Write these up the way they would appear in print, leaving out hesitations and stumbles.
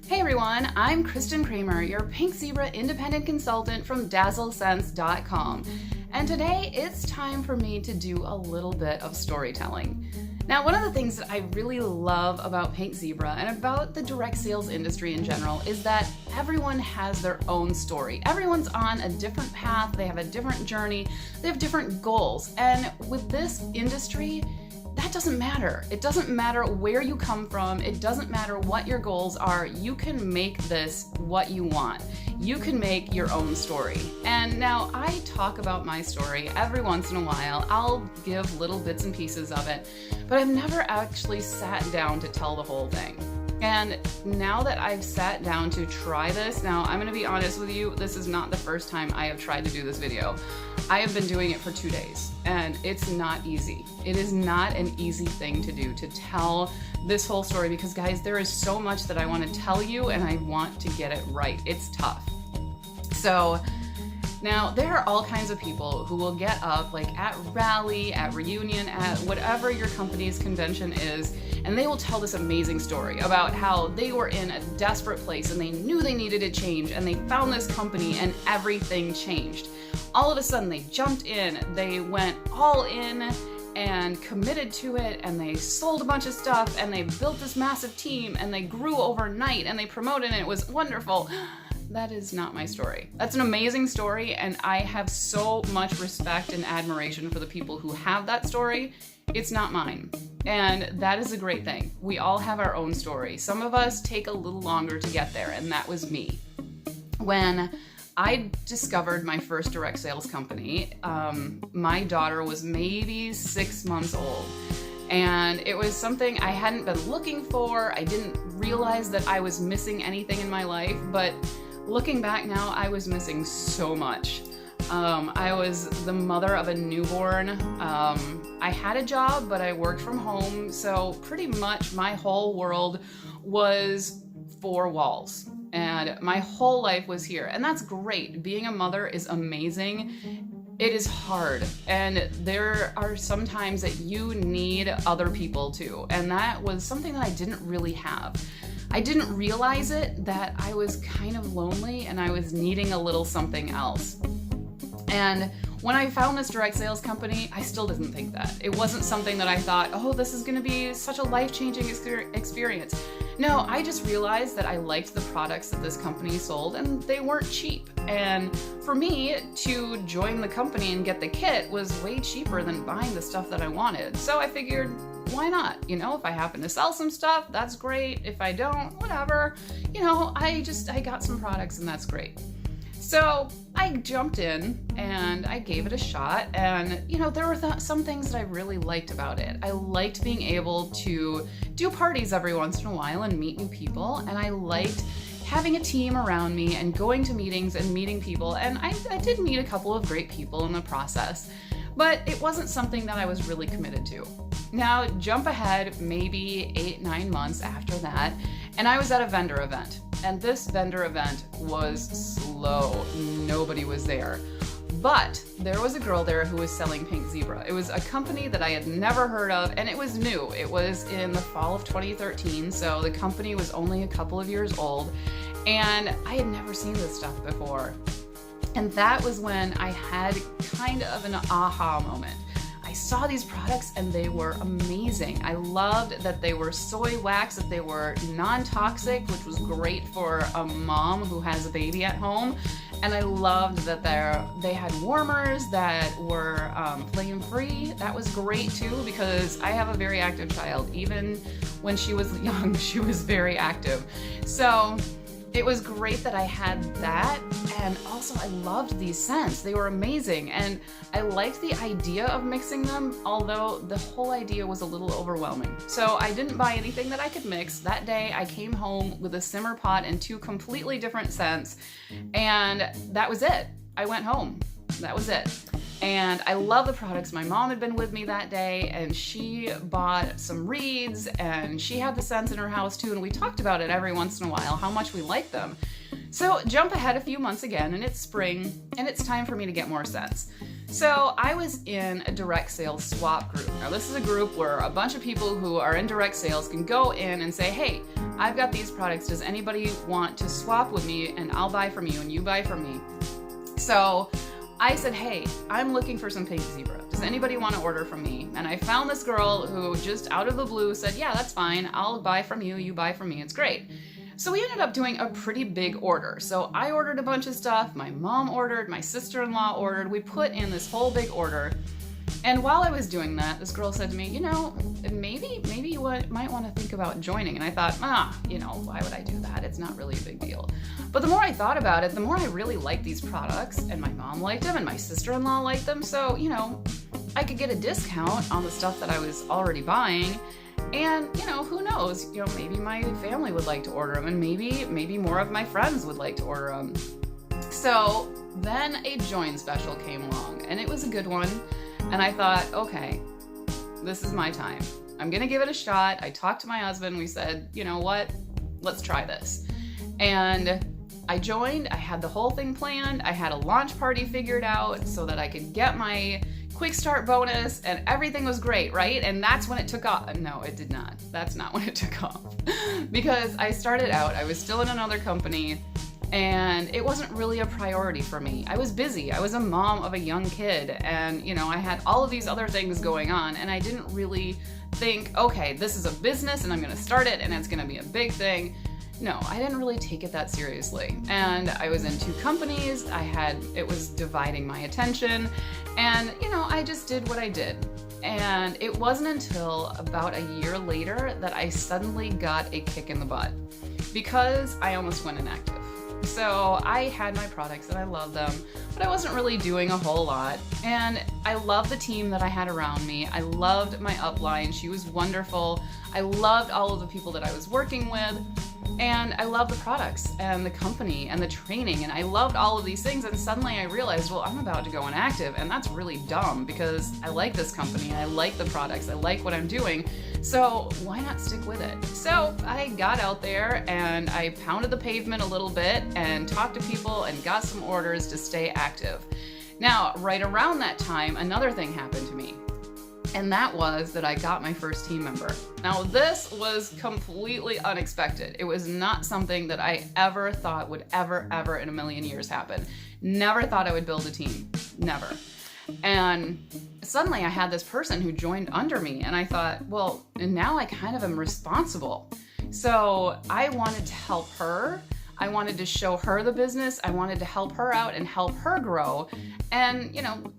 Hey everyone, I'm Kristin Kramer, your Pink Zebra independent consultant from DazzleSense.com. And today it's time for me to do a little bit of storytelling. Now, one of the things that I really love about Pink Zebra and about the direct sales industry in general is that everyone has their own story. Everyone's on a different path, they have a different journey, they have different goals. And with this industry, that doesn't matter. It doesn't matter where you come from. It doesn't matter what your goals are. You can make this what you want. You can make your own story. And now I talk about my story every once in a while. I'll give little bits and pieces of it, but I've never actually sat down to tell the whole thing. And now that I've sat down to try this, now I'm gonna be honest with you, this is not the first time I have tried to do this video. I have been doing it for 2 days, and it's not easy. It is not an easy thing to do, to tell this whole story, because guys, there is so much that I want to tell you and I want to get it right. It's tough. So now there are all kinds of people who will get up like at rally, at reunion, at whatever your company's convention is, and they will tell this amazing story about how they were in a desperate place and they knew they needed a change and they found this company and everything changed. All of a sudden they jumped in, they went all in and committed to it, and they sold a bunch of stuff and they built this massive team and they grew overnight and they promoted and it was wonderful. That is not my story. That's an amazing story, and I have so much respect and admiration for the people who have that story. It's not mine. And that is a great thing. We all have our own story. Some of us take a little longer to get there, and that was me. When I discovered my first direct sales company, my daughter was maybe 6 months old. And it was something I hadn't been looking for. I didn't realize that I was missing anything in my life, but looking back now, I was missing so much. I was the mother of a newborn. I had a job, but I worked from home, so pretty much my whole world was 4 walls. And my whole life was here, and that's great. Being a mother is amazing. It is hard, and there are some times that you need other people too, and that was something that I didn't really have. I didn't realize it, that I was kind of lonely and I was needing a little something else. And when I found this direct sales company, I still didn't think that. It wasn't something that I thought, oh, this is gonna be such a life-changing experience. No, I just realized that I liked the products that this company sold and they weren't cheap. And for me to join the company and get the kit was way cheaper than buying the stuff that I wanted. So I figured, why not? You know, if I happen to sell some stuff, that's great. If I don't, whatever. You know, I got some products and that's great. So I jumped in and I gave it a shot, and you know, there were some things that I really liked about it. I liked being able to do parties every once in a while and meet new people, and I liked having a team around me and going to meetings and meeting people, and I did meet a couple of great people in the process, but it wasn't something that I was really committed to. Now, jump ahead maybe 8-9 months after that, and I was at a vendor event. And this vendor event was slow. Nobody was there. But there was a girl there who was selling Pink Zebra. It was a company that I had never heard of, and it was new. It was in the fall of 2013, so the company was only a couple of years old, and I had never seen this stuff before. And that was when I had kind of an aha moment. I saw these products and they were amazing. I loved that they were soy wax, that they were non-toxic, which was great for a mom who has a baby at home. And I loved that they had warmers that were flame-free. That was great too, because I have a very active child. Even when she was young, she was very active. So it was great that I had that, and also I loved these scents. They were amazing, and I liked the idea of mixing them, although the whole idea was a little overwhelming. So I didn't buy anything that I could mix. That day I came home with a simmer pot and 2 completely different scents, and that was it. I went home. That was it. And I love the products. My mom had been with me that day, and she bought some reeds, and she had the scents in her house too, and we talked about it every once in a while, how much we liked them. So jump ahead a few months again, and it's spring, and it's time for me to get more scents. So I was in a direct sales swap group. Now this is a group where a bunch of people who are in direct sales can go in and say, hey, I've got these products. Does anybody want to swap with me, and I'll buy from you and you buy from me? So I said, hey, I'm looking for some pink zebra. Does anybody want to order from me? And I found this girl who just out of the blue said, yeah, that's fine. I'll buy from you. You buy from me. It's great. So we ended up doing a pretty big order. So I ordered a bunch of stuff. My mom ordered. My sister-in-law ordered. We put in this whole big order. And while I was doing that, this girl said to me, maybe you might want to think about joining. And I thought, why would I do that? It's not really a big deal. But the more I thought about it, the more I really liked these products, and my mom liked them, and my sister-in-law liked them. So, I could get a discount on the stuff that I was already buying. And, who knows, maybe my family would like to order them, and maybe more of my friends would like to order them. So then a join special came along, and it was a good one. And I thought, okay, this is my time. I'm going to give it a shot. I talked to my husband. We said, you know what? Let's try this. And I joined. I had the whole thing planned. I had a launch party figured out so that I could get my quick start bonus, and everything was great, right? And that's when it took off. No, it did not. That's not when it took off. Because I started out, I was still in another company, and it wasn't really a priority for me. I was busy. I was a mom of a young kid, and I had all of these other things going on, and I didn't really think, okay, this is a business and I'm gonna start it and it's gonna be a big thing. No, I didn't really take it that seriously. And I was in 2 companies. It was dividing my attention, and I just did what I did. And it wasn't until about a year later that I suddenly got a kick in the butt, because I almost went inactive. So I had my products and I loved them, but I wasn't really doing a whole lot. And I loved the team that I had around me. I loved my upline. She was wonderful. I loved all of the people that I was working with. And I loved the products and the company and the training, and I loved all of these things. And suddenly I realized, well, I'm about to go inactive, and that's really dumb, because I like this company, I like the products, I like what I'm doing. So why not stick with it? So I got out there and I pounded the pavement a little bit and talked to people and got some orders to stay active. Now, right around that time, another thing happened to me. And that was that I got my first team member. Now, this was completely unexpected. It was not something that I ever thought would ever in a million years happen. Never thought I would build a team. Never. And suddenly I had this person who joined under me, and I thought, well, and now I kind of am responsible. So I wanted to help her. I wanted to show her the business. I wanted to help her out and help her grow. And,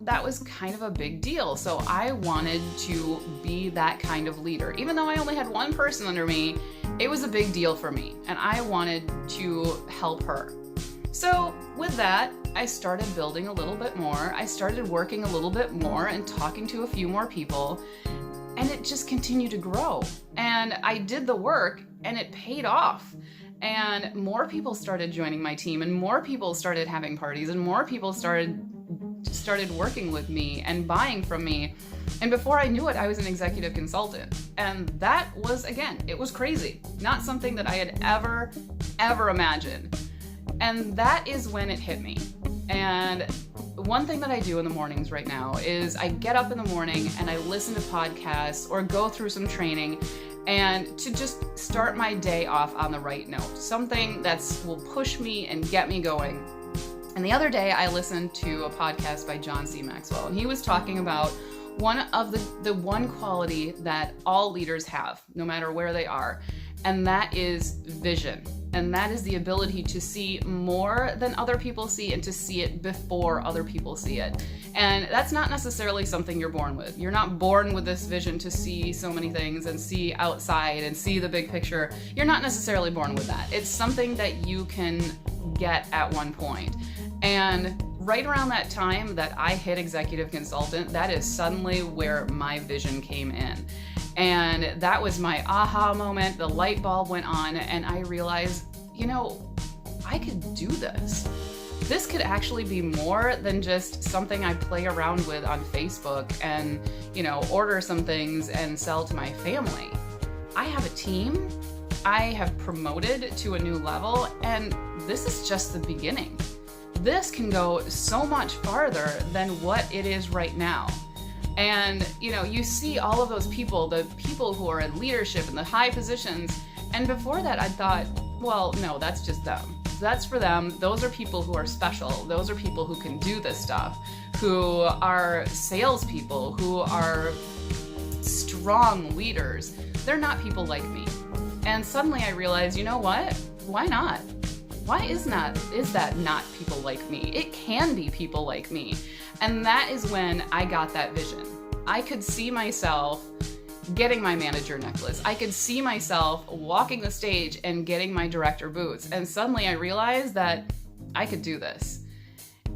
that was kind of a big deal. So I wanted to be that kind of leader. Even though I only had one person under me, it was a big deal for me. And I wanted to help her. So with that, I started building a little bit more. I started working a little bit more and talking to a few more people. And it just continued to grow. And I did the work, and it paid off. And more people started joining my team, and more people started having parties, and more people started working with me and buying from me. And before I knew it, I was an executive consultant. And that was, again, it was crazy. Not something that I had ever imagined. And that is when it hit me. And one thing that I do in the mornings right now is I get up in the morning and I listen to podcasts or go through some training, and to just start my day off on the right note, something that will push me and get me going. And the other day I listened to a podcast by John C. Maxwell, and he was talking about one of the one quality that all leaders have, no matter where they are, and that is vision. And that is the ability to see more than other people see, and to see it before other people see it. And that's not necessarily something you're born with. You're not born with this vision to see so many things and see outside and see the big picture. You're not necessarily born with that. It's something that you can get at one point. And right around that time that I hit executive consultant, that is suddenly where my vision came in. And that was my aha moment. The light bulb went on, and I realized, I could do this. This could actually be more than just something I play around with on Facebook and, order some things and sell to my family. I have a team. I have promoted to a new level, and this is just the beginning. this can go so much farther than what it is right now. And, you see all of those people, the people who are in leadership in the high positions. And before that, I thought, well, no, that's just them. That's for them. Those are people who are special. Those are people who can do this stuff, who are salespeople, who are strong leaders. They're not people like me. And suddenly I realized, you know what? Why not? Why is that not people like me? It can be people like me. And that is when I got that vision. I could see myself getting my manager necklace. I could see myself walking the stage and getting my director boots. And suddenly I realized that I could do this.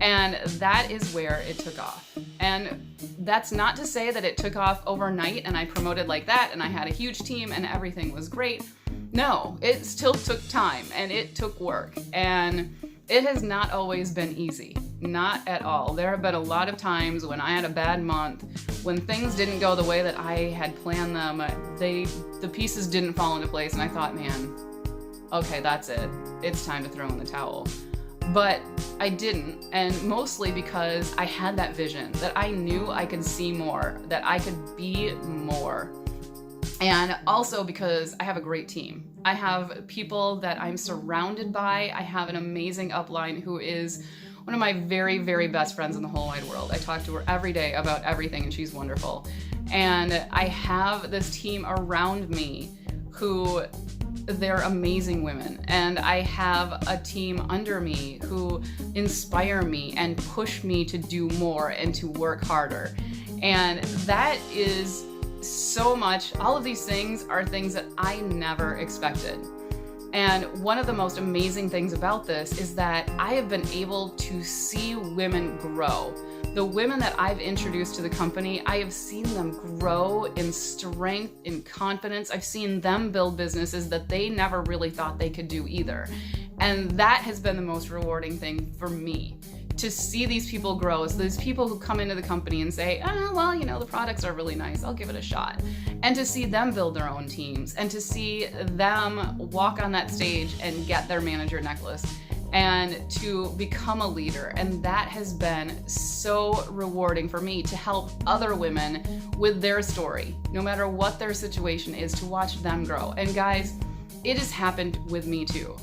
And that is where it took off. And that's not to say that it took off overnight and I promoted like that and I had a huge team and everything was great. No, it still took time and it took work. And it has not always been easy. Not at all. There have been a lot of times when I had a bad month, when things didn't go the way that I had planned them, the pieces didn't fall into place, and I thought, man, okay, that's it. It's time to throw in the towel. But I didn't, and mostly because I had that vision, that I knew I could see more, that I could be more. And also because I have a great team. I have people that I'm surrounded by. I have an amazing upline who is one of my very, very best friends in the whole wide world. I talk to her every day about everything, and she's wonderful. And I have this team around me who, they're amazing women. And I have a team under me who inspire me and push me to do more and to work harder. And that is so much. All of these things are things that I never expected. And one of the most amazing things about this is that I have been able to see women grow. The women that I've introduced to the company, I have seen them grow in strength, in confidence. I've seen them build businesses that they never really thought they could do either. And that has been the most rewarding thing for me, to see these people grow. So these people who come into the company and say, the products are really nice, I'll give it a shot. And to see them build their own teams, and to see them walk on that stage and get their manager necklace, and to become a leader. And that has been so rewarding for me, to help other women with their story, no matter what their situation is, to watch them grow. And guys, it has happened with me too.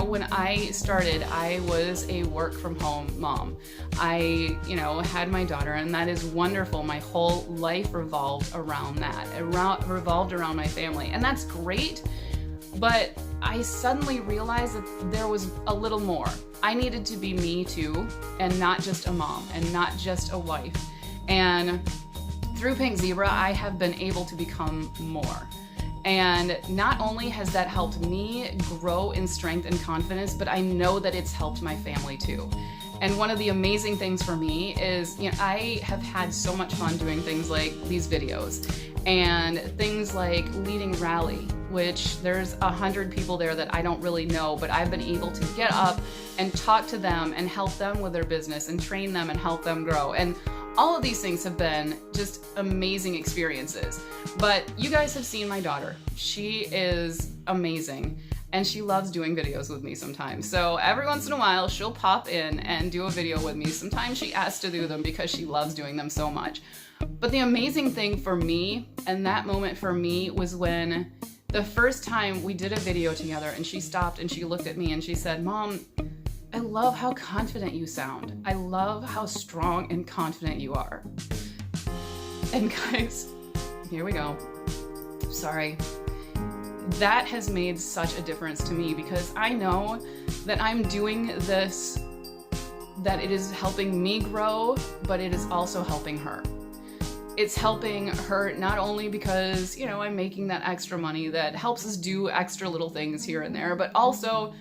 When I started, I was a work from home mom. I, had my daughter, and that is wonderful. My whole life revolved around that. It revolved around my family, and that's great. But I suddenly realized that there was a little more. I needed to be me too, and not just a mom, and not just a wife. And through Pink Zebra, I have been able to become more. And not only has that helped me grow in strength and confidence, but I know that it's helped my family too. And one of the amazing things for me is, I have had so much fun doing things like these videos and things like leading rally, which there's 100 people there that I don't really know, but I've been able to get up and talk to them and help them with their business and train them and help them grow. And all of these things have been just amazing experiences. But you guys have seen my daughter. She is amazing, and she loves doing videos with me sometimes. So every once in a while, she'll pop in and do a video with me. Sometimes she asks to do them because she loves doing them so much. But the amazing thing for me, and that moment for me, was when the first time we did a video together, and she stopped and she looked at me and she said, "Mom, I love how confident you sound. I love how strong and confident you are." And guys, here we go. Sorry. That has made such a difference to me, because I know that I'm doing this, that it is helping me grow, but it is also helping her. It's helping her not only because, I'm making that extra money that helps us do extra little things here and there, but also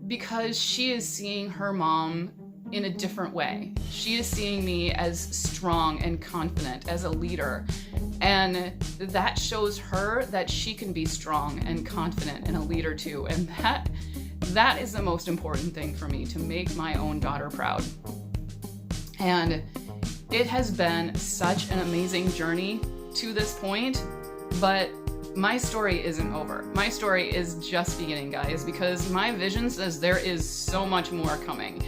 because she is seeing her mom in a different way. She is seeing me as strong and confident, as a leader. And that shows her that she can be strong and confident and a leader too. And that is the most important thing for me, to make my own daughter proud. And it has been such an amazing journey to this point, but my story isn't over. My story is just beginning, guys, because my vision says there is so much more coming.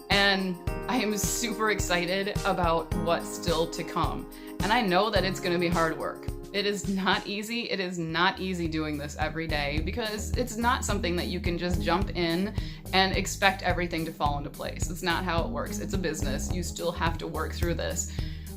And I am super excited about what's still to come. And I know that it's going to be hard work. It is not easy. It is not easy doing this every day because it's not something that you can just jump in and expect everything to fall into place. It's not how it works. It's a business. You still have to work through this.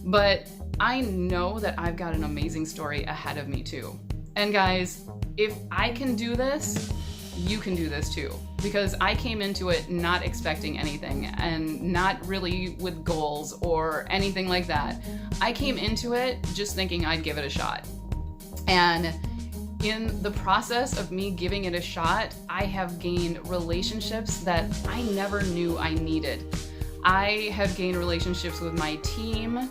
But I know that I've got an amazing story ahead of me too. And guys, if I can do this, you can do this too. Because I came into it not expecting anything and not really with goals or anything like that. I came into it just thinking I'd give it a shot. And in the process of me giving it a shot, I have gained relationships that I never knew I needed. I have gained relationships with my team,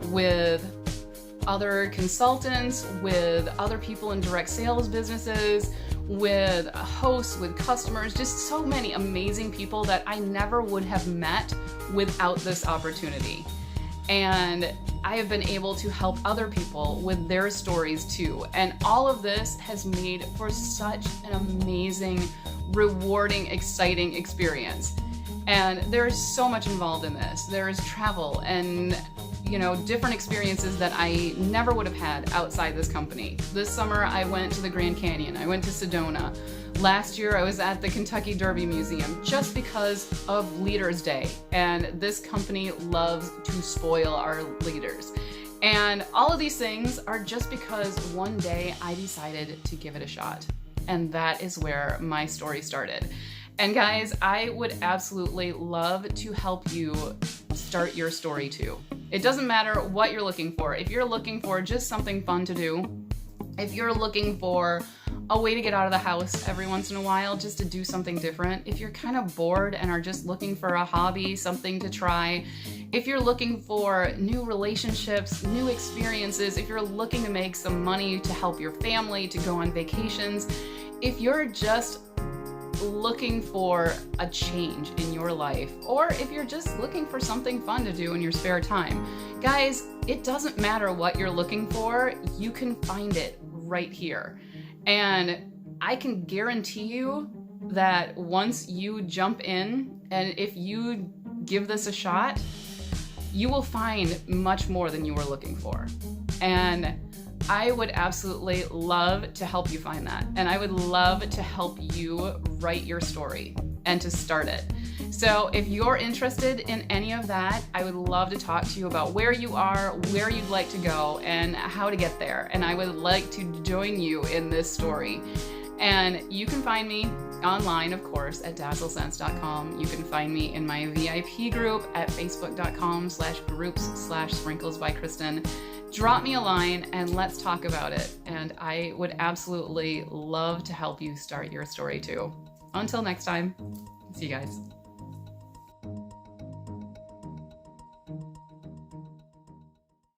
with other consultants, with other people in direct sales businesses, with hosts, with customers, just so many amazing people that I never would have met without this opportunity. And I have been able to help other people with their stories too. And all of this has made for such an amazing, rewarding, exciting experience. And there's so much involved in this. There's travel and different experiences that I never would have had outside this company. This summer, I went to the Grand Canyon. I went to Sedona. Last year, I was at the Kentucky Derby Museum just because of Leaders Day. And this company loves to spoil our leaders. And all of these things are just because one day I decided to give it a shot. And that is where my story started. And guys, I would absolutely love to help you start your story too. It doesn't matter what you're looking for. If you're looking for just something fun to do, if you're looking for a way to get out of the house every once in a while just to do something different, if you're kind of bored and are just looking for a hobby, something to try, if you're looking for new relationships, new experiences, if you're looking to make some money to help your family, to go on vacations, if you're just looking for a change in your life, or if you're just looking for something fun to do in your spare time, guys, it doesn't matter what you're looking for, you can find it right here. And I can guarantee you that once you jump in and if you give this a shot, you will find much more than you were looking for. And I would absolutely love to help you find that. And I would love to help you write your story and to start it. So if you're interested in any of that, I would love to talk to you about where you are, where you'd like to go, and how to get there. And I would like to join you in this story. And you can find me online, of course, at dazzlesense.com. You can find me in my VIP group at facebook.com/groups/sprinkles by Kristin. Drop me a line and let's talk about it. And I would absolutely love to help you start your story too. Until next time, see you guys.